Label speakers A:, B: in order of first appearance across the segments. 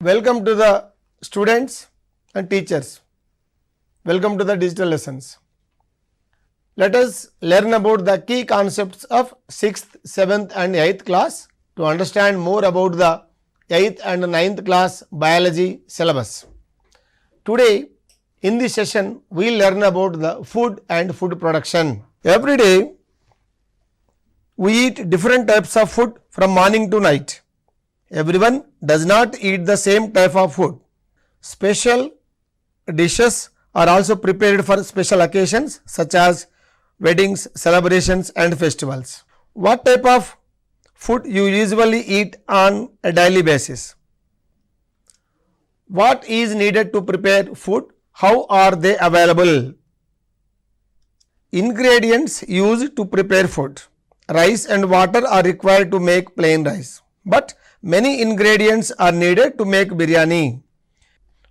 A: Welcome to the students and teachers. Welcome to the digital lessons. Let us learn about the key concepts of 6th, 7th and 8th class to understand more about the 8th and 9th class biology syllabus. Today in this session we will learn about the food and food production. Every day we eat different types of food from morning to night. Everyone does not eat the same type of food. Special dishes are also prepared for special occasions such as weddings, celebrations and festivals. What type of food you usually eat on a daily basis? What is needed to prepare food? How are they available? Ingredients used to prepare food. Rice and water are required to make plain rice, but many ingredients are needed to make biryani.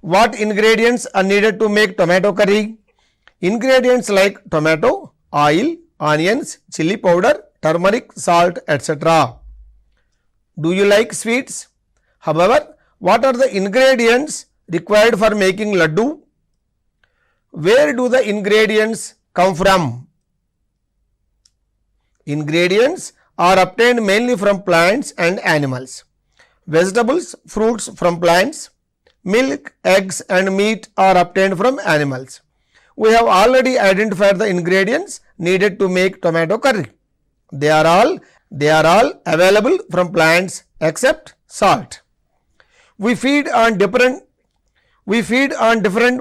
A: What ingredients are needed to make tomato curry? Ingredients like tomato, oil, onions, chili powder, turmeric, salt, etc. Do you like sweets? However, what are the ingredients required for making laddu? Where do the ingredients come from? Ingredients are obtained mainly from plants and animals. Vegetables, fruits from plants, milk, eggs and meat are obtained from animals. We have already identified the ingredients needed to make tomato curry. They are all available from plants except salt. We feed on different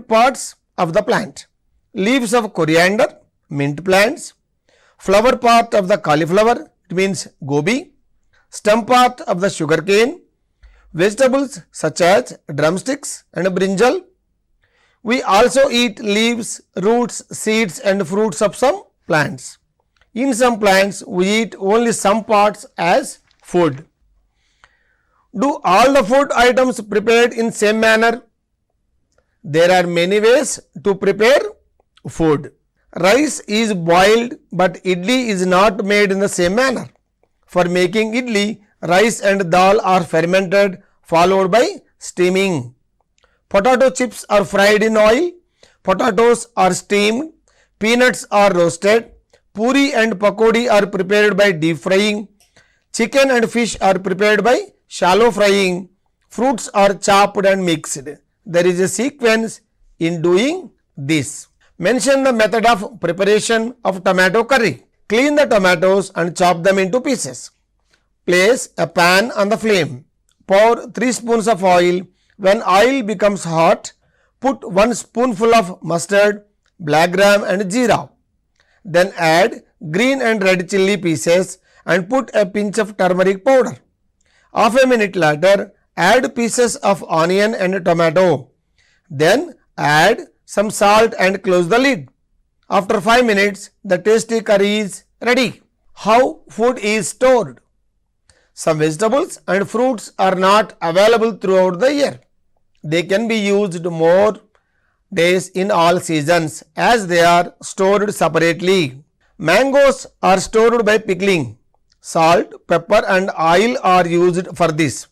A: parts of the plant. Leaves of coriander, mint plants, flower part of the cauliflower, it means gobi, stem part of the sugarcane, vegetables such as drumsticks and brinjal. We also eat leaves, roots, seeds and fruits of some plants. In some plants, we eat only some parts as food. Do all the food items prepared in same manner? There are many ways to prepare food. Rice is boiled, but idli is not made in the same manner. For making idli, rice and dal are fermented followed by steaming. Potato chips are fried in oil. Potatoes are steamed. Peanuts are roasted. Puri and pakodi are prepared by deep frying. Chicken and fish are prepared by shallow frying. Fruits are chopped and mixed. There is a sequence in doing this. Mention the method of preparation of tomato curry. Clean the tomatoes and chop them into pieces. Place a pan on the flame. Pour 3 spoons of oil. When oil becomes hot, put 1 spoonful of mustard, black gram and jeera. Then add green and red chilli pieces and put a pinch of turmeric powder. Half a minute later, add pieces of onion and tomato. Then add some salt and close the lid. After 5 minutes, the tasty curry is ready. How food is stored? Some vegetables and fruits are not available throughout the year. They can be used more days in all seasons as they are stored separately. Mangoes are stored by pickling. Salt, pepper and oil are used for this.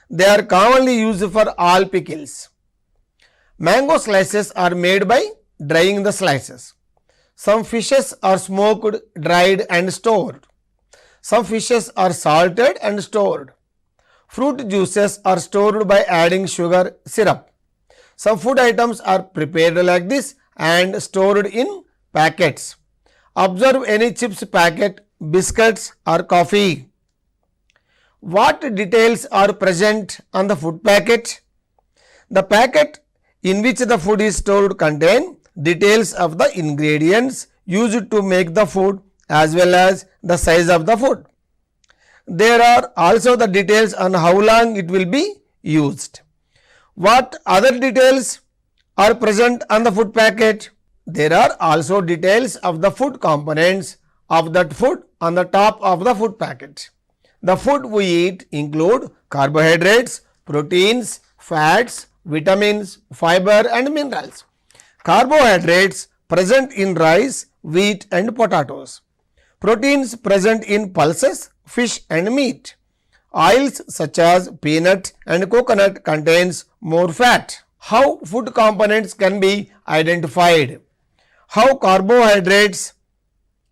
A: They are commonly used for all pickles. Mango slices are made by drying the slices. Some fishes are smoked, dried and stored. Some fishes are salted and stored. Fruit juices are stored by adding sugar syrup. Some food items are prepared like this and stored in packets. Observe any chips packet, biscuits or coffee. What details are present on the food packet? The packet in which the food is stored contain details of the ingredients used to make the food as well as the size of the food. There are also the details on how long it will be used. What other details are present on the food packet? There are also details of the food components of that food on the top of the food packet. The food we eat include carbohydrates, proteins, fats, vitamins, fiber and minerals. Carbohydrates present in rice, wheat and potatoes. Proteins present in pulses, fish and meat. Oils such as peanut and coconut contains more fat. How food components can be identified? How carbohydrates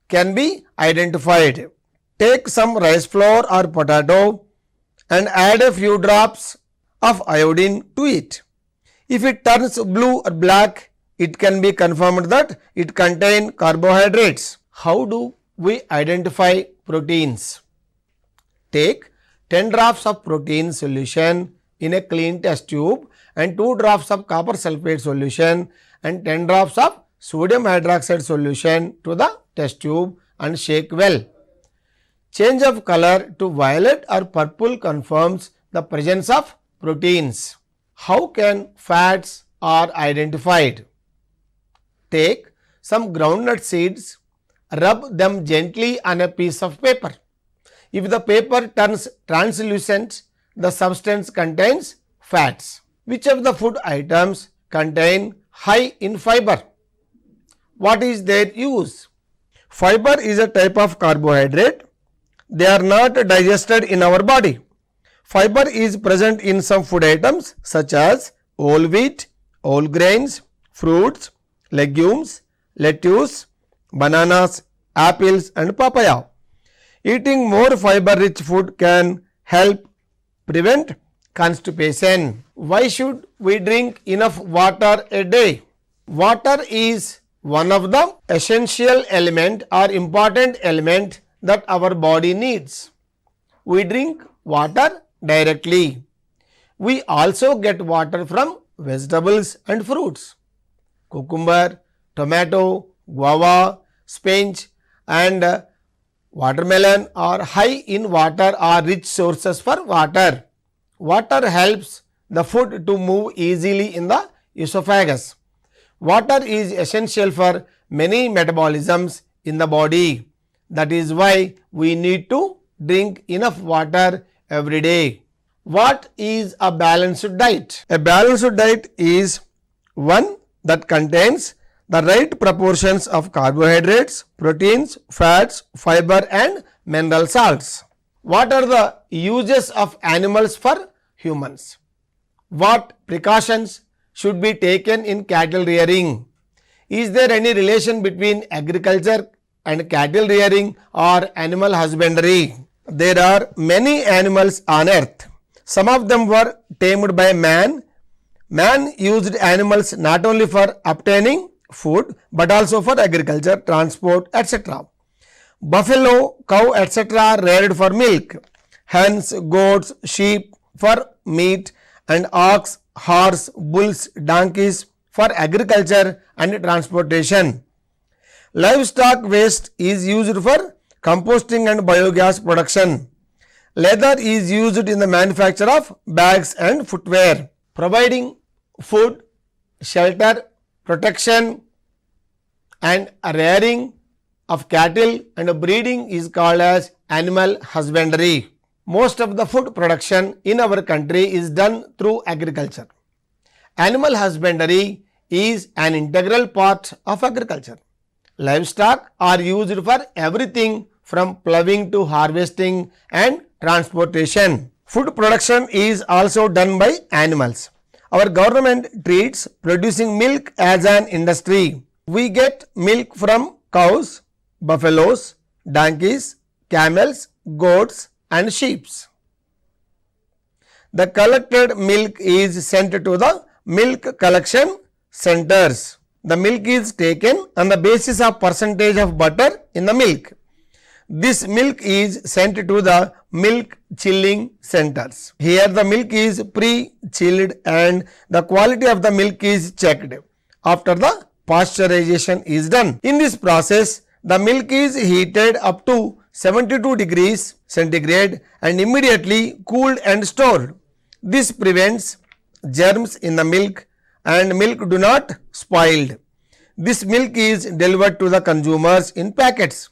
A: can be identified? Take some rice flour or potato and add a few drops of iodine to it. If it turns blue or black, it can be confirmed that it contains carbohydrates. How do we identify proteins? Take 10 drops of protein solution in a clean test tube and 2 drops of copper sulfate solution and 10 drops of sodium hydroxide solution to the test tube and shake well. Change of color to violet or purple confirms the presence of proteins. How can fats are identified? Take some groundnut seeds, rub them gently on a piece of paper. If the paper turns translucent, the substance contains fats. Which of the food items contain high in fiber? What is their use? Fiber is a type of carbohydrate. They are not digested in our body. Fiber is present in some food items such as whole wheat, whole grains, fruits, legumes, lettuce, bananas, apples and papaya. Eating more fiber-rich food can help prevent constipation. Why should we drink enough water a day? Water is one of the essential element or important element that our body needs. We drink water directly. We also get water from vegetables and fruits. Cucumber, tomato, guava, spinach and watermelon are high in water or rich sources for water. Water helps the food to move easily in the esophagus. Water is essential for many metabolisms in the body. That is why we need to drink enough water every day. What is a balanced diet? A balanced diet is one that contains the right proportions of carbohydrates, proteins, fats, fiber and mineral salts. What are the uses of animals for humans? What precautions should be taken in cattle rearing? Is there any relation between agriculture and cattle rearing or animal husbandry? There are many animals on earth. Some of them were tamed by man. Man used animals not only for obtaining food but also for agriculture, transport, etc. Buffalo, cow, etc. are reared for milk. Hens, goats, sheep for meat and ox, horse, bulls, donkeys for agriculture and transportation. Livestock waste is used for composting and biogas production. Leather is used in the manufacture of bags and footwear. Providing food, shelter, protection and rearing of cattle and breeding is called as animal husbandry. Most of the food production in our country is done through agriculture. Animal husbandry is an integral part of agriculture. Livestock are used for everything from ploughing to harvesting and transportation. Food production is also done by animals. Our government treats producing milk as an industry. We get milk from cows, buffaloes, donkeys, camels, goats and sheep. The collected milk is sent to the milk collection centers. The milk is taken on the basis of percentage of butter in the milk. This milk is sent to the milk chilling centers. Here the milk is pre-chilled and the quality of the milk is checked after the pasteurization is done. In this process, the milk is heated up to 72 degrees centigrade and immediately cooled and stored. This prevents germs in the milk and milk do not spoiled. This milk is delivered to the consumers in packets.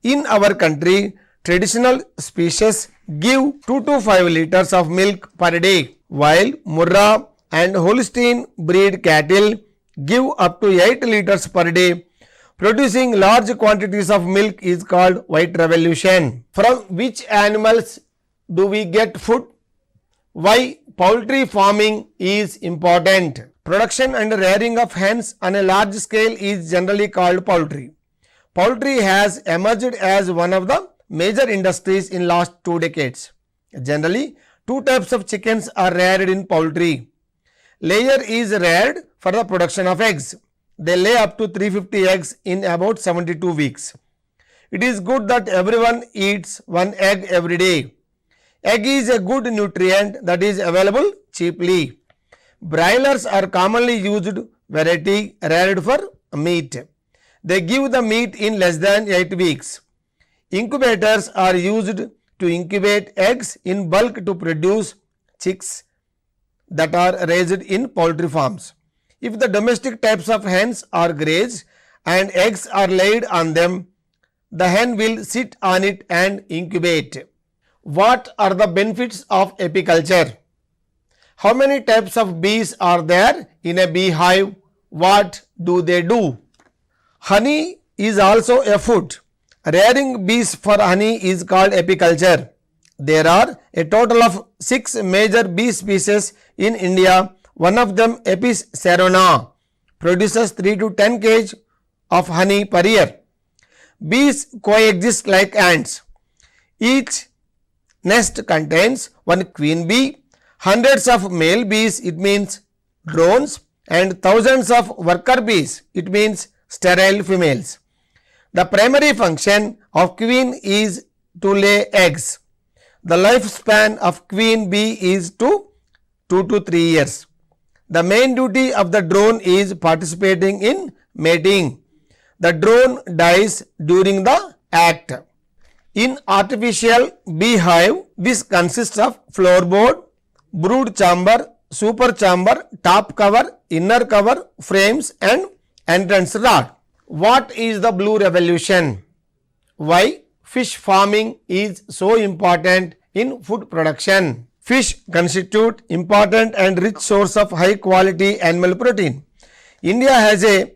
A: In our country, traditional species give 2 to 5 liters of milk per day, while Murrah and Holstein breed cattle give up to 8 liters per day. Producing large quantities of milk is called white revolution. From which animals do we get food? Why poultry farming is important? Production and rearing of hens on a large scale is generally called poultry. Poultry has emerged as one of the major industries in last 2 decades. Generally, 2 types of chickens are reared in poultry. Layer is reared for the production of eggs. They lay up to 350 eggs in about 72 weeks. It is good that everyone eats 1 egg every day. Egg is a good nutrient that is available cheaply. Broilers are commonly used variety reared for meat. They give the meat in less than 8 weeks. Incubators are used to incubate eggs in bulk to produce chicks that are raised in poultry farms. If the domestic types of hens are grazed and eggs are laid on them, the hen will sit on it and incubate. What are the benefits of apiculture? How many types of bees are there in a beehive? What do they do? Honey is also a food. Rearing bees for honey is called apiculture. There are a total of 6 major bee species in India. One of them, Apis cerana, produces 3 to 10 kg of honey per year. Bees coexist like ants. Each nest contains 1 queen bee, hundreds of male bees, it means drones, and thousands of worker bees, it means sterile females. The primary function of queen is to lay eggs. The lifespan of queen bee is 2 to 3 years. The main duty of the drone is participating in mating. The drone dies during the act. In artificial beehive, this consists of floorboard, brood chamber, super chamber, top cover, inner cover, frames and entrance rod. What is the blue revolution? Why fish farming is so important in food production? Fish constitute important and rich source of high quality animal protein. India has a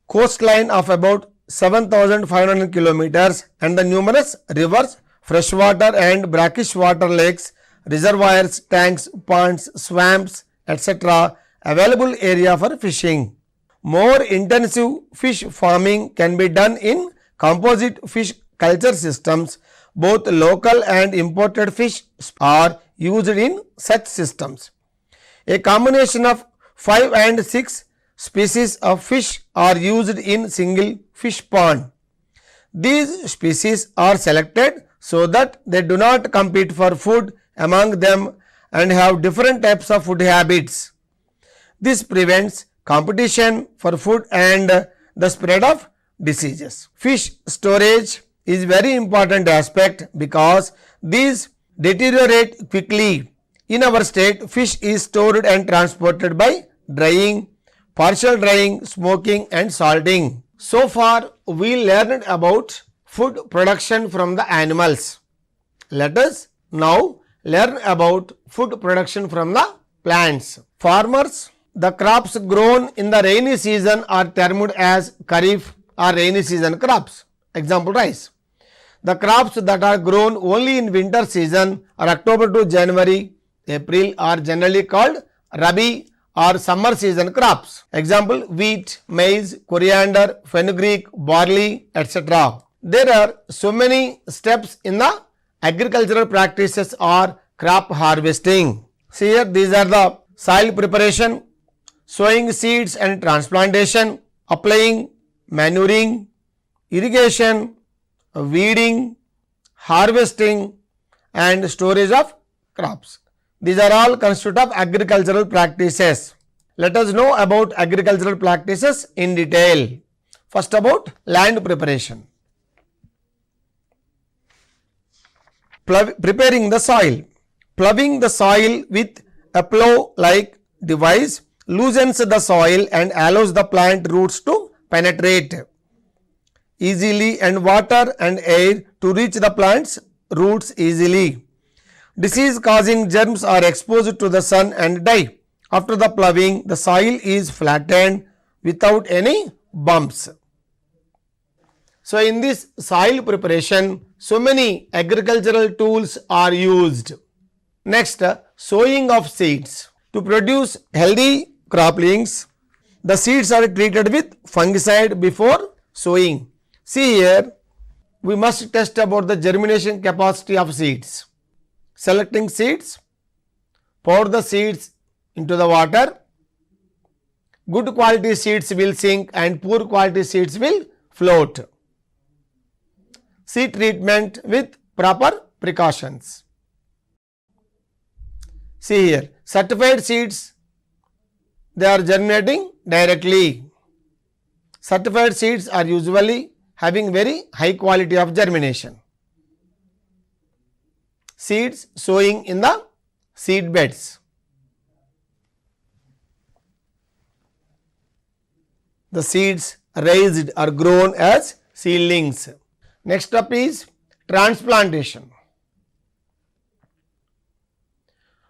A: coastline of about 7,500 kilometers and the numerous rivers, freshwater and brackish water lakes, reservoirs, tanks, ponds, swamps, etc. available area for fishing. More intensive fish farming can be done in composite fish culture systems. Both local and imported fish are used in such systems. A combination of 5 and 6 species of fish are used in single fish pond. These species are selected so that they do not compete for food among them and have different types of food habits. This prevents competition for food and the spread of diseases. Fish storage is very important aspect because these deteriorate quickly. In our state, fish is stored and transported by drying, partial drying, smoking and salting. So far, we learned about food production from the animals. Let us now learn about food production from the plants. Farmers, the crops grown in the rainy season are termed as Kharif or rainy season crops. Example, rice. The crops that are grown only in winter season or October to January, April are generally called Rabi or summer season crops. Example, wheat, maize, coriander, fenugreek, barley, etc. There are so many steps in the agricultural practices or crop harvesting. See here, these are the soil preparation, sowing seeds and transplantation, applying, manuring, irrigation, weeding, harvesting and storage of crops. These are all constitute of agricultural practices. Let us know about agricultural practices in detail. First, about land preparation. Preparing the soil. Ploughing the soil with a plough-like device loosens the soil and allows the plant roots to penetrate easily and water and air to reach the plant's roots easily. Disease causing germs are exposed to the sun and die. After the ploughing, the soil is flattened without any bumps. So in this soil preparation, so many agricultural tools are used. Next, sowing of seeds. To produce healthy croplings, the seeds are treated with fungicide before sowing. See here, we must test about the germination capacity of seeds. Selecting seeds, pour the seeds into the water. Good quality seeds will sink and poor quality seeds will float. Seed treatment with proper precautions. See here, certified seeds, they are germinating directly. Certified seeds are usually having very high quality of germination. Seeds sowing in the seed beds. The seeds raised or grown as seedlings. Next up is transplantation.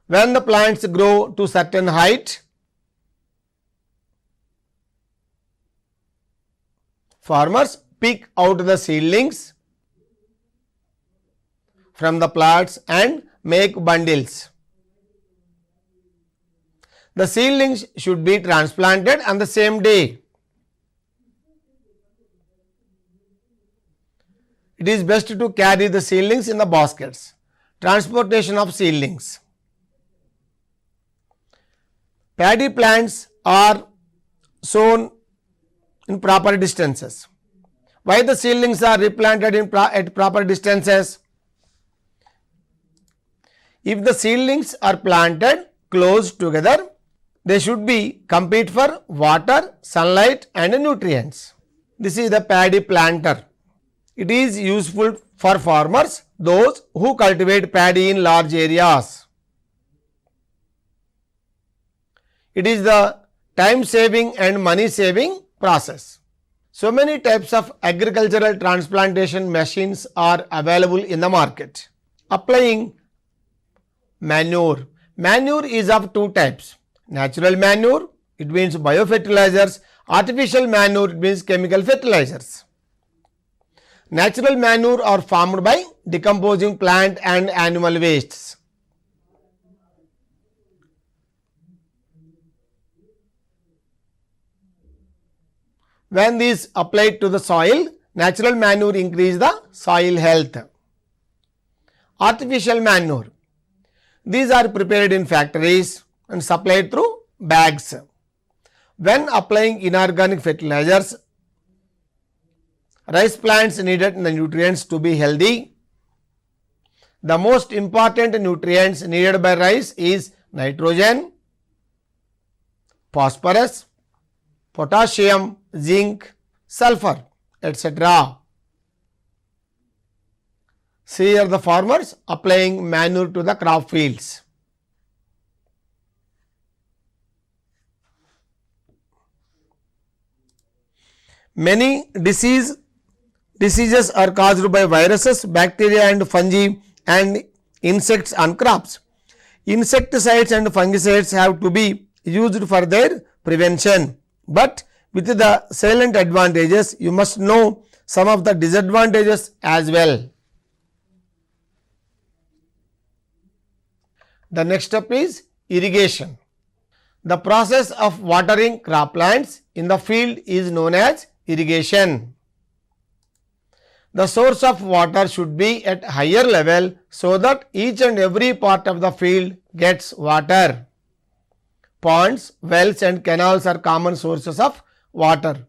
A: When the plants grow to certain height, farmers pick out the seedlings from the plants and make bundles. The seedlings should be transplanted on the same day. It is best to carry the seedlings in the baskets. Transportation of seedlings. Paddy plants are sown in proper distances. Why the seedlings are replanted at proper distances? If the seedlings are planted close together, they should be compete for water, sunlight and nutrients. This is the paddy planter. It is useful for farmers, those who cultivate paddy in large areas. It is the time saving and money saving process. So many types of agricultural transplantation machines are available in the market. Applying manure. Manure is of two types. Natural manure, it means biofertilizers. Artificial manure, it means chemical fertilizers. Natural manure are formed by decomposing plant and animal wastes. When these applied to the soil, natural manure increase the soil health. Artificial manure. These are prepared in factories and supplied through bags. When applying inorganic fertilizers, rice plants needed the nutrients to be healthy. The most important nutrients needed by rice is nitrogen, phosphorus, potassium, zinc, sulfur, etc. See here the farmers applying manure to the crop fields. Many diseases are caused by viruses, bacteria and fungi and insects on crops. Insecticides and fungicides have to be used for their prevention. But with the salient advantages, you must know some of the disadvantages as well. The next step is irrigation. The process of watering crop plants in the field is known as irrigation. The source of water should be at higher level so that each and every part of the field gets water. Ponds, wells and canals are common sources of water.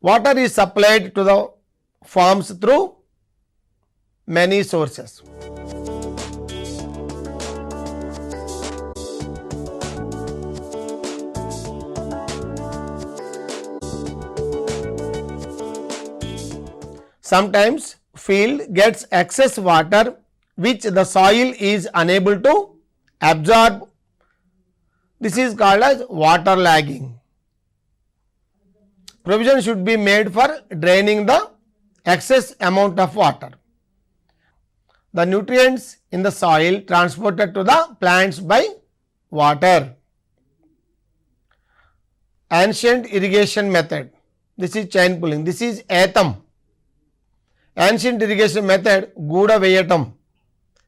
A: Water is supplied to the farms through many sources. Sometimes field gets excess water which the soil is unable to absorb. This is called as water lagging. Provision should be made for draining the excess amount of water. The nutrients in the soil transported to the plants by water. Ancient irrigation method. This is chain pulling. This is Atham. Ancient irrigation method, Guda Veyatam.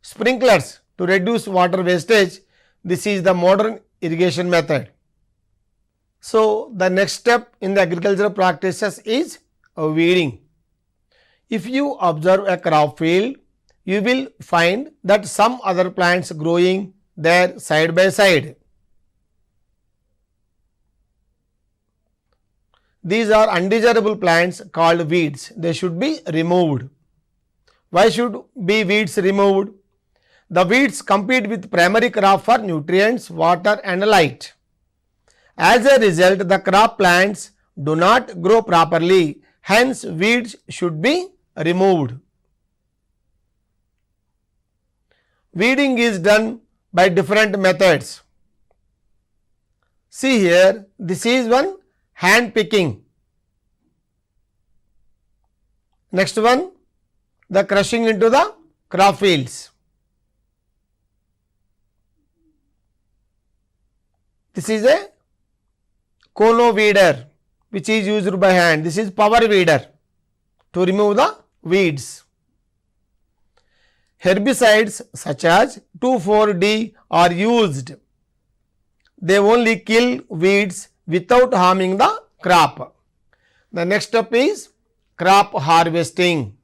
A: Sprinklers to reduce water wastage. This is the modern irrigation method. So, the next step in the agricultural practices is weeding. If you observe a crop field, you will find that some other plants growing there side by side. These are undesirable plants called weeds. They should be removed. Why should be weeds removed? The weeds compete with primary crop for nutrients, water and light. As a result, the crop plants do not grow properly. Hence, weeds should be removed. Weeding is done by different methods. See here, this is one hand picking. Next one, the crushing into the crop fields. This is a cono weeder which is used by hand. This is power weeder to remove the weeds. Herbicides such as 2,4-D are used. They only kill weeds without harming the crop. The next step is crop harvesting.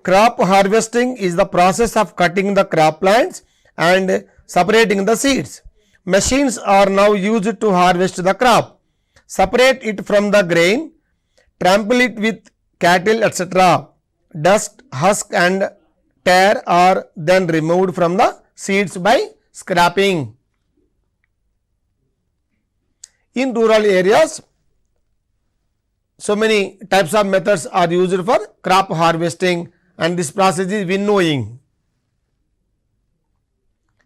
A: Crop harvesting is the process of cutting the crop plants and separating the seeds. Machines are now used to harvest the crop, separate it from the grain, trample it with cattle, etc. Dust, husk and tare are then removed from the seeds by scraping. In rural areas, so many types of methods are used for crop harvesting, and this process is winnowing.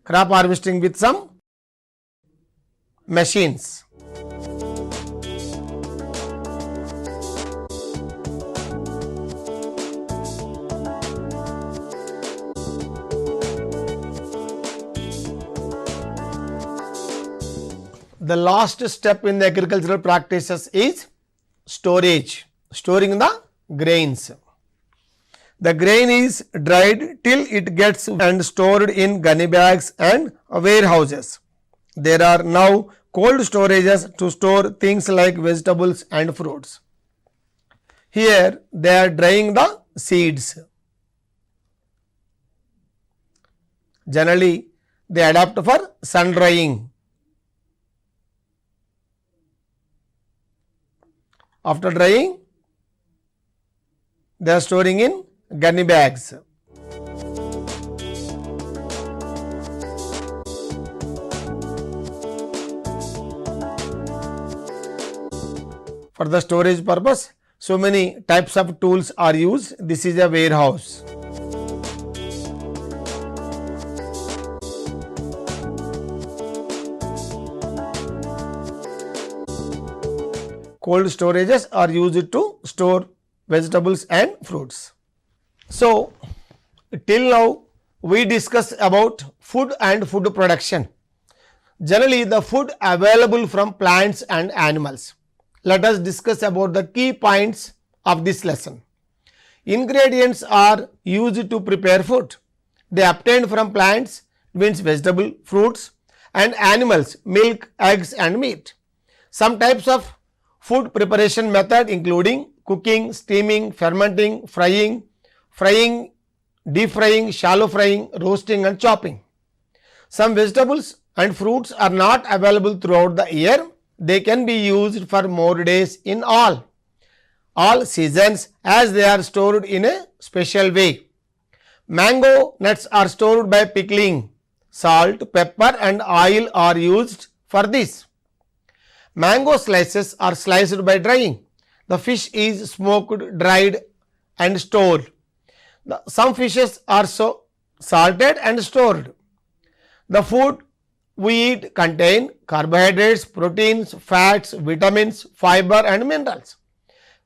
A: Crop harvesting with some machines. The last step in the agricultural practices is storage, storing the grains. The grain is dried till it gets and stored in gunny bags and warehouses. There are now cold storages to store things like vegetables and fruits. Here they are drying the seeds. Generally they adapt for sun drying. After drying, they are storing in gunny bags. For the storage purpose, so many types of tools are used. This is a warehouse. Cold storages are used to store vegetables and fruits. So, till now we discussed about food and food production. Generally, the food available from plants and animals. Let us discuss about the key points of this lesson. Ingredients are used to prepare food. They obtained from plants, means vegetable, fruits, and animals, milk, eggs and meat. Some types of food preparation method including cooking, steaming, fermenting, frying, deep frying, shallow frying, roasting and chopping. Some vegetables and fruits are not available throughout the year. They can be used for more days in all seasons as they are stored in a special way. Mango nuts are stored by pickling. Salt, pepper and oil are used for this. Mango slices are sliced by drying. The fish is smoked, dried and stored. Some fishes are salted and stored. The food we eat contain carbohydrates, proteins, fats, vitamins, fiber and minerals.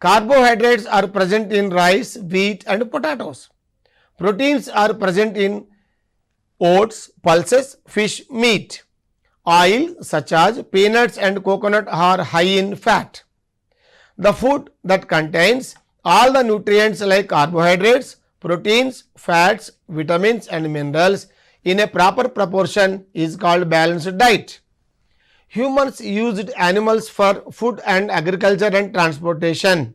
A: Carbohydrates are present in rice, wheat and potatoes. Proteins are present in oats, pulses, fish, meat. Oil such as peanuts and coconut are high in fat. The food that contains all the nutrients like carbohydrates, proteins, fats, vitamins and minerals in a proper proportion is called balanced diet. Humans used animals for food and agriculture and transportation.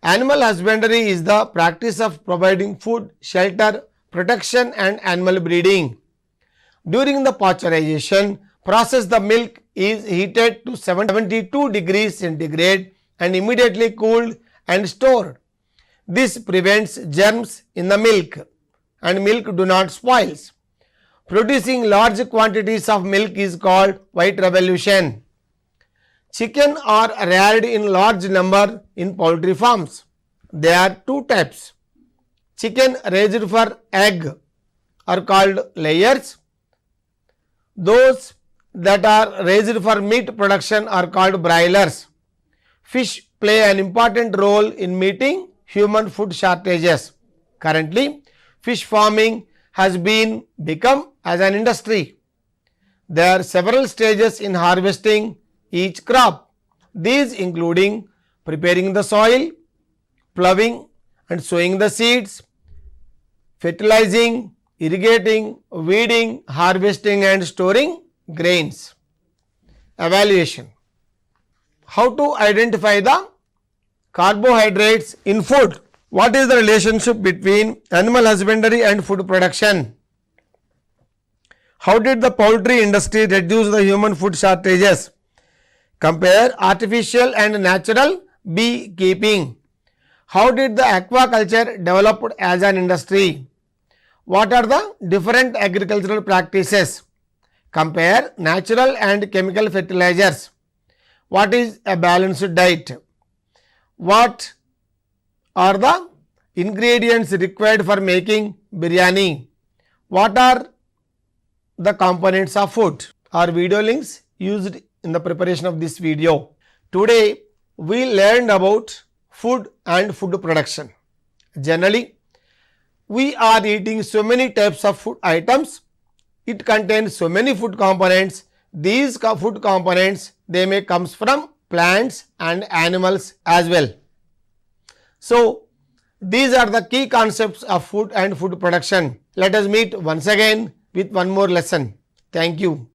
A: Animal husbandry is the practice of providing food, shelter, protection and animal breeding. During the pasteurization process, the milk is heated to 72 degrees centigrade and immediately cooled and stored. This prevents germs in the milk and milk do not spoil. Producing large quantities of milk is called white revolution. Chicken are reared in large number in poultry farms. There are two types. Chicken raised for egg are called layers. Those that are raised for meat production are called broilers. Fish play an important role in meeting human food shortages. Currently, fish farming has become as an industry. There are several stages in harvesting each crop. These including preparing the soil, ploughing and sowing the seeds, fertilizing, irrigating, weeding, harvesting and storing grains. Evaluation. How to identify the carbohydrates in food? What is the relationship between animal husbandry and food production? How did the poultry industry reduce the human food shortages? Compare artificial and natural beekeeping. How did the aquaculture develop as an industry? What are the different agricultural practices? Compare natural and chemical fertilizers. What is a balanced diet? What are the ingredients required for making biryani? What are the components of food? Our video links used in the preparation of this video. Today we learned about food and food production. Generally, we are eating so many types of food items. It contains so many food components. These food components, they may comes from plants and animals as well. So, these are the key concepts of food and food production. Let us meet once again with one more lesson. Thank you.